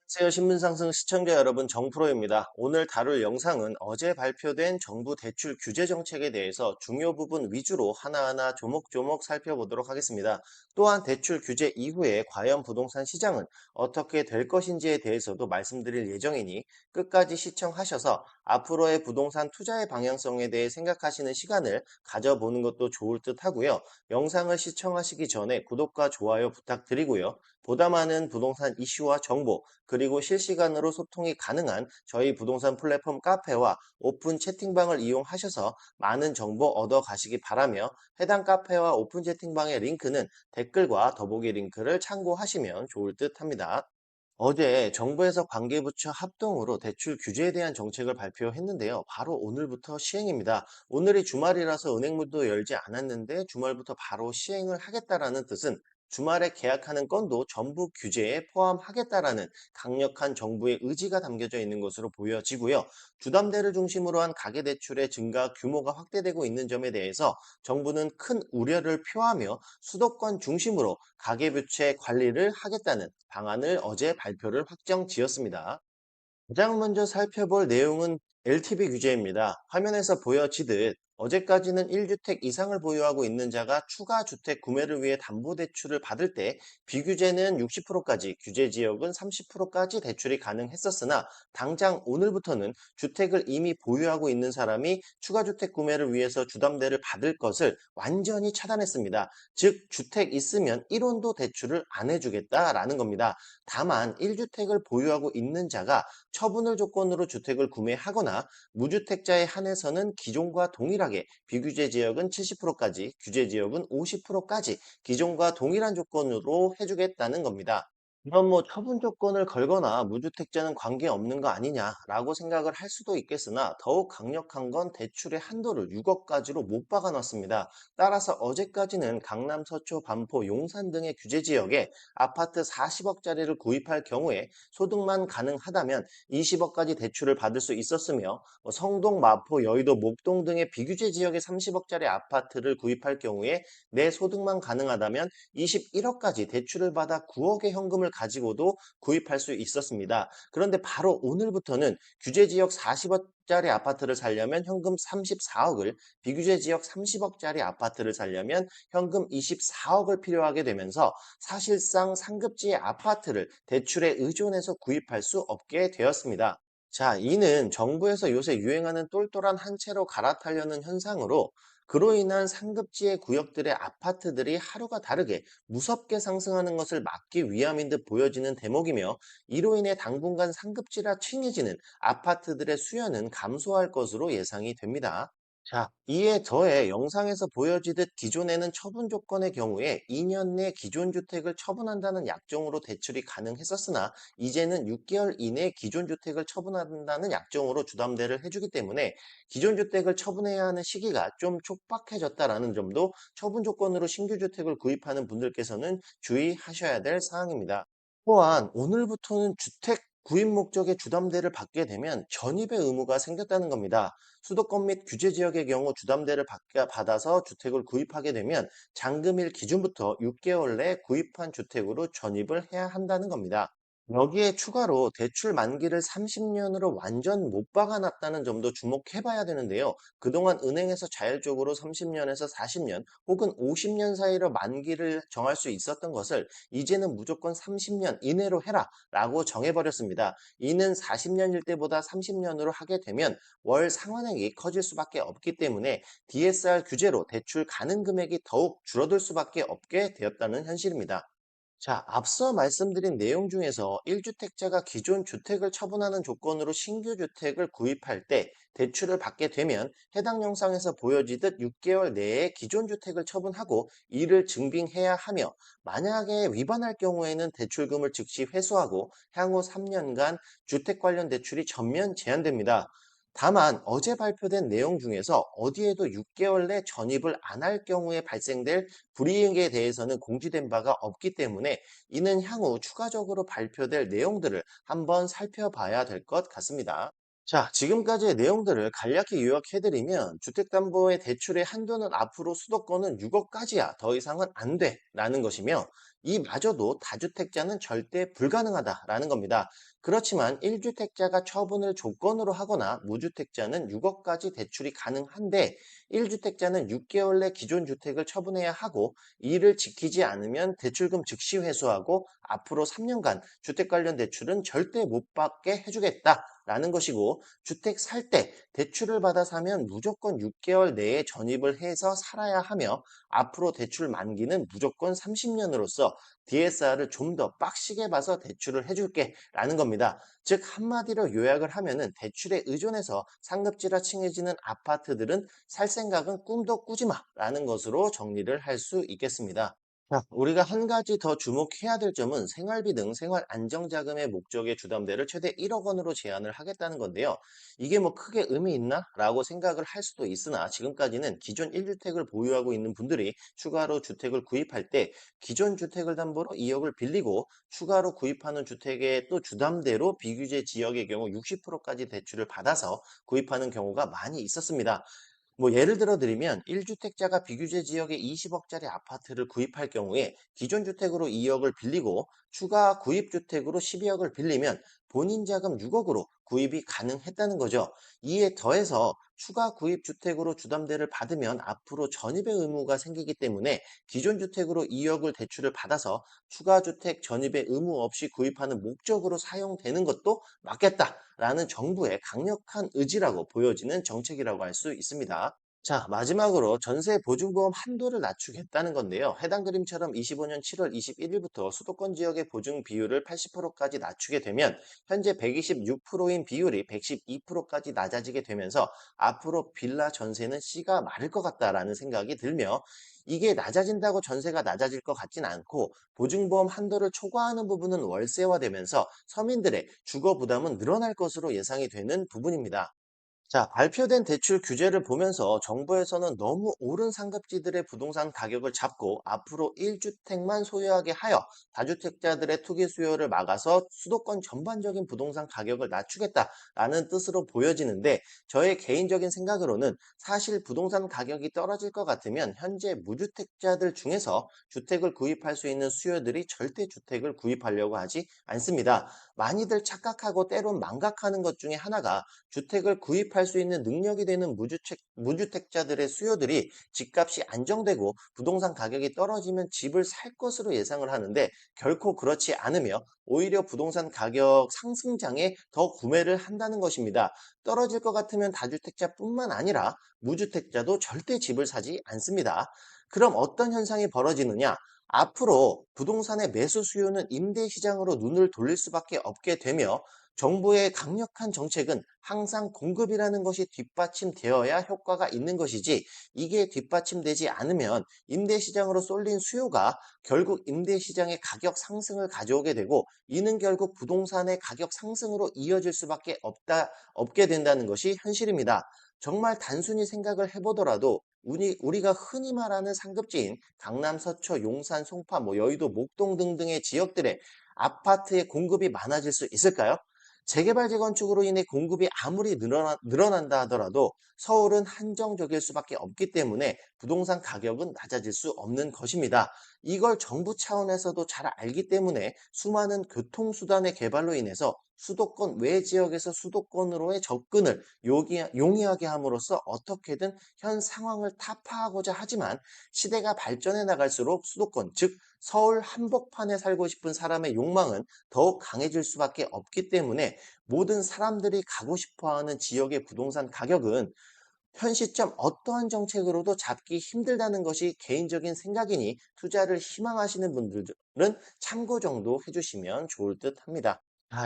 안녕하세요. 신문상승 시청자 여러분, 정프로입니다. 오늘 다룰 영상은 어제 발표된 정부 대출 규제 정책에 대해서 중요 부분 위주로 하나하나 조목조목 살펴보도록 하겠습니다. 또한 대출 규제 이후에 과연 부동산 시장은 어떻게 될 것인지에 대해서도 말씀드릴 예정이니 끝까지 시청하셔서 앞으로의 부동산 투자의 방향성에 대해 생각하시는 시간을 가져보는 것도 좋을 듯 하고요. 영상을 시청하시기 전에 구독과 좋아요 부탁드리고요. 보다 많은 부동산 이슈와 정보, 그리고 실시간으로 소통이 가능한 저희 부동산 플랫폼 카페와 오픈 채팅방을 이용하셔서 많은 정보 얻어 가시기 바라며, 해당 카페와 오픈 채팅방의 링크는 댓글과 더보기 링크를 참고하시면 좋을 듯 합니다. 어제 정부에서 관계부처 합동으로 대출 규제에 대한 정책을 발표했는데요. 바로 오늘부터 시행입니다. 오늘이 주말이라서 은행문도 열지 않았는데 주말부터 바로 시행을 하겠다라는 뜻은 주말에 계약하는 건도 전부 규제에 포함하겠다라는 강력한 정부의 의지가 담겨져 있는 것으로 보여지고요. 주담대를 중심으로 한 가계대출의 증가 규모가 확대되고 있는 점에 대해서 정부는 큰 우려를 표하며 수도권 중심으로 가계부채 관리를 하겠다는 방안을 어제 발표를 확정 지었습니다. 가장 먼저 살펴볼 내용은 LTV 규제입니다. 화면에서 보여지듯 어제까지는 1주택 이상을 보유하고 있는 자가 추가 주택 구매를 위해 담보대출을 받을 때 비규제는 60%까지, 규제 지역은 30%까지 대출이 가능했었으나, 당장 오늘부터는 주택을 이미 보유하고 있는 사람이 추가 주택 구매를 위해서 주담대를 받을 것을 완전히 차단했습니다. 즉, 주택 있으면 1원도 대출을 안 해주겠다라는 겁니다. 다만 1주택을 보유하고 있는 자가 처분을 조건으로 주택을 구매하거나 무주택자에 한해서는 기존과 동일하게 비규제 지역은 70%까지, 규제 지역은 50%까지 기존과 동일한 조건으로 해주겠다는 겁니다. 그럼 처분 조건을 걸거나 무주택자는 관계없는 거 아니냐라고 생각을 할 수도 있겠으나, 더욱 강력한 건 대출의 한도를 6억까지로 못 박아놨습니다. 따라서 어제까지는 강남, 서초, 반포, 용산 등의 규제 지역에 아파트 40억짜리를 구입할 경우에 소득만 가능하다면 20억까지 대출을 받을 수 있었으며, 성동, 마포, 여의도, 목동 등의 비규제 지역의 30억짜리 아파트를 구입할 경우에 내 소득만 가능하다면 21억까지 대출을 받아 9억의 현금을 가지고도 구입할 수 있었습니다. 그런데 바로 오늘부터는 규제 지역 40억짜리 아파트를 살려면 현금 34억을, 비규제 지역 30억짜리 아파트를 살려면 현금 24억을 필요하게 되면서 사실상 상급지의 아파트를 대출에 의존해서 구입할 수 없게 되었습니다. 자, 이는 정부에서 요새 유행하는 똘똘한 한 채로 갈아타려는 현상으로, 그로 인한 상급지의 구역들의 아파트들이 하루가 다르게 무섭게 상승하는 것을 막기 위함인 듯 보여지는 대목이며, 이로 인해 당분간 상급지라 칭해지는 아파트들의 수요는 감소할 것으로 예상이 됩니다. 자, 이에 더해 영상에서 보여지듯 기존에는 처분 조건의 경우에 2년 내 기존 주택을 처분한다는 약정으로 대출이 가능했었으나, 이제는 6개월 이내 기존 주택을 처분한다는 약정으로 주담대를 해주기 때문에 기존 주택을 처분해야 하는 시기가 좀 촉박해졌다라는 점도 처분 조건으로 신규 주택을 구입하는 분들께서는 주의하셔야 될 사항입니다. 또한 오늘부터는 주택 구입 목적의 주담대를 받게 되면 전입의 의무가 생겼다는 겁니다. 수도권 및 규제 지역의 경우 주담대를 받아서 주택을 구입하게 되면 잔금일 기준부터 6개월 내 구입한 주택으로 전입을 해야 한다는 겁니다. 여기에 추가로 대출 만기를 30년으로 완전 못 박아놨다는 점도 주목해 봐야 되는데요. 그동안 은행에서 자율적으로 30년에서 40년 혹은 50년 사이로 만기를 정할 수 있었던 것을 이제는 무조건 30년 이내로 해라 라고 정해버렸습니다. 이는 40년일 때보다 30년으로 하게 되면 월 상환액이 커질 수밖에 없기 때문에 DSR 규제로 대출 가능 금액이 더욱 줄어들 수밖에 없게 되었다는 현실입니다. 자, 앞서 말씀드린 내용 중에서 1주택자가 기존 주택을 처분하는 조건으로 신규 주택을 구입할 때 대출을 받게 되면 해당 영상에서 보여지듯 6개월 내에 기존 주택을 처분하고 이를 증빙해야 하며, 만약에 위반할 경우에는 대출금을 즉시 회수하고 향후 3년간 주택 관련 대출이 전면 제한됩니다. 다만 어제 발표된 내용 중에서 어디에도 6개월 내 전입을 안 할 경우에 발생될 불이익에 대해서는 공지된 바가 없기 때문에, 이는 향후 추가적으로 발표될 내용들을 한번 살펴봐야 될 것 같습니다. 자, 지금까지의 내용들을 간략히 요약해드리면, 주택담보의 대출의 한도는 앞으로 수도권은 6억까지야, 더 이상은 안 돼 라는 것이며, 이마저도 다주택자는 절대 불가능하다라는 겁니다. 그렇지만 1주택자가 처분을 조건으로 하거나 무주택자는 6억까지 대출이 가능한데 1주택자는 6개월 내 기존 주택을 처분해야 하고 이를 지키지 않으면 대출금 즉시 회수하고 앞으로 3년간 주택 관련 대출은 절대 못 받게 해주겠다라는 것이고 주택 살 때 대출을 받아 사면 무조건 6개월 내에 전입을 해서 살아야 하며 앞으로 대출 만기는 무조건 30년으로서 DSR을 좀 더 빡시게 봐서 대출을 해줄게 라는 겁니다. 즉 한마디로 요약을 하면은 대출에 의존해서 상급지라 칭해지는 아파트들은 살 생각은 꿈도 꾸지 마라는 것으로 정리를 할 수 있겠습니다. 자, 우리가 한 가지 더 주목해야 될 점은 생활비 등 생활 안정자금의 목적의 주담대를 최대 1억 원으로 제한을 하겠다는 건데요. 이게 뭐 크게 의미 있나? 라고 생각을 할 수도 있으나 지금까지는 기존 1주택을 보유하고 있는 분들이 추가로 주택을 구입할 때 기존 주택을 담보로 2억을 빌리고 추가로 구입하는 주택의 또 주담대로 비규제 지역의 경우 60%까지 대출을 받아서 구입하는 경우가 많이 있었습니다. 뭐 예를 들어 드리면 1주택자가 비규제 지역에 20억짜리 아파트를 구입할 경우에 기존 주택으로 2억을 빌리고 추가 구입 주택으로 12억을 빌리면 본인 자금 6억으로 구입이 가능했다는 거죠. 이에 더해서 추가 구입 주택으로 주담대를 받으면 앞으로 전입의 의무가 생기기 때문에 기존 주택으로 2억을 대출을 받아서 추가 주택 전입의 의무 없이 구입하는 목적으로 사용되는 것도 맞겠다라는 정부의 강력한 의지라고 보여지는 정책이라고 할 수 있습니다. 자, 마지막으로 전세 보증보험 한도를 낮추겠다는 건데요. 해당 그림처럼 25년 7월 21일부터 수도권 지역의 보증 비율을 80%까지 낮추게 되면 현재 126%인 비율이 112%까지 낮아지게 되면서 앞으로 빌라 전세는 씨가 마를 것 같다라는 생각이 들며 이게 낮아진다고 전세가 낮아질 것 같진 않고 보증보험 한도를 초과하는 부분은 월세화되면서 서민들의 주거 부담은 늘어날 것으로 예상이 되는 부분입니다. 자, 발표된 대출 규제를 보면서 정부에서는 너무 오른 상급지들의 부동산 가격을 잡고 앞으로 1주택만 소유하게 하여 다주택자들의 투기 수요를 막아서 수도권 전반적인 부동산 가격을 낮추겠다라는 뜻으로 보여지는데 저의 개인적인 생각으로는 사실 부동산 가격이 떨어질 것 같으면 현재 무주택자들 중에서 주택을 구입할 수 있는 수요들이 절대 주택을 구입하려고 하지 않습니다. 많이들 착각하고 때론 망각하는 것 중에 하나가 주택을 구입할 수 있는 능력이 되는 무주택자들의 수요들이 집값이 안정되고 부동산 가격이 떨어지면 집을 살 것으로 예상을 하는데 결코 그렇지 않으며 오히려 부동산 가격 상승장에 더 구매를 한다는 것입니다. 떨어질 것 같으면 다주택자뿐만 아니라 무주택자도 절대 집을 사지 않습니다. 그럼 어떤 현상이 벌어지느냐? 앞으로 부동산의 매수 수요는 임대 시장으로 눈을 돌릴 수밖에 없게 되며 정부의 강력한 정책은 항상 공급이라는 것이 뒷받침되어야 효과가 있는 것이지 이게 뒷받침되지 않으면 임대시장으로 쏠린 수요가 결국 임대시장의 가격 상승을 가져오게 되고 이는 결국 부동산의 가격 상승으로 이어질 수밖에 없게 된다는 것이 현실입니다. 정말 단순히 생각을 해보더라도 우리가 흔히 말하는 상급지인 강남, 서초, 용산, 송파, 여의도, 목동 등등의 지역들의 아파트의 공급이 많아질 수 있을까요? 재개발 재건축으로 인해 공급이 아무리 늘어난다 하더라도 서울은 한정적일 수밖에 없기 때문에 부동산 가격은 낮아질 수 없는 것입니다. 이걸 정부 차원에서도 잘 알기 때문에 수많은 교통수단의 개발로 인해서 수도권 외 지역에서 수도권으로의 접근을 용이하게 함으로써 어떻게든 현 상황을 타파하고자 하지만 시대가 발전해 나갈수록 수도권, 즉 서울 한복판에 살고 싶은 사람의 욕망은 더욱 강해질 수밖에 없기 때문에 모든 사람들이 가고 싶어하는 지역의 부동산 가격은 현 시점 어떠한 정책으로도 잡기 힘들다는 것이 개인적인 생각이니 투자를 희망하시는 분들은 참고 정도 해주시면 좋을 듯 합니다.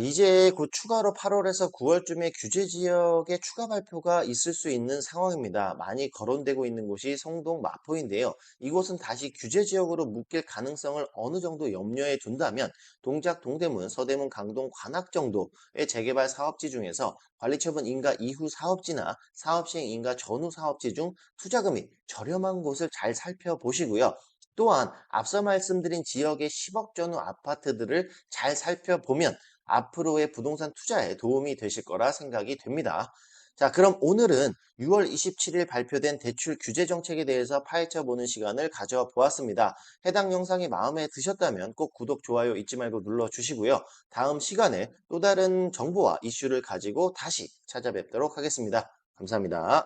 이제 곧 추가로 8월에서 9월쯤에 규제 지역의 추가 발표가 있을 수 있는 상황입니다. 많이 거론되고 있는 곳이 성동 마포인데요. 이곳은 다시 규제 지역으로 묶일 가능성을 어느 정도 염려에 둔다면 동작, 동대문, 서대문, 강동, 관악 정도의 재개발 사업지 중에서 관리처분 인가 이후 사업지나 사업 시행 인가 전후 사업지 중 투자금이 저렴한 곳을 잘 살펴보시고요. 또한 앞서 말씀드린 지역의 10억 전후 아파트들을 잘 살펴보면 앞으로의 부동산 투자에 도움이 되실 거라 생각이 됩니다. 자, 그럼 오늘은 6월 27일 발표된 대출 규제 정책에 대해서 파헤쳐 보는 시간을 가져보았습니다. 해당 영상이 마음에 드셨다면 꼭 구독, 좋아요 잊지 말고 눌러주시고요. 다음 시간에 또 다른 정보와 이슈를 가지고 다시 찾아뵙도록 하겠습니다. 감사합니다.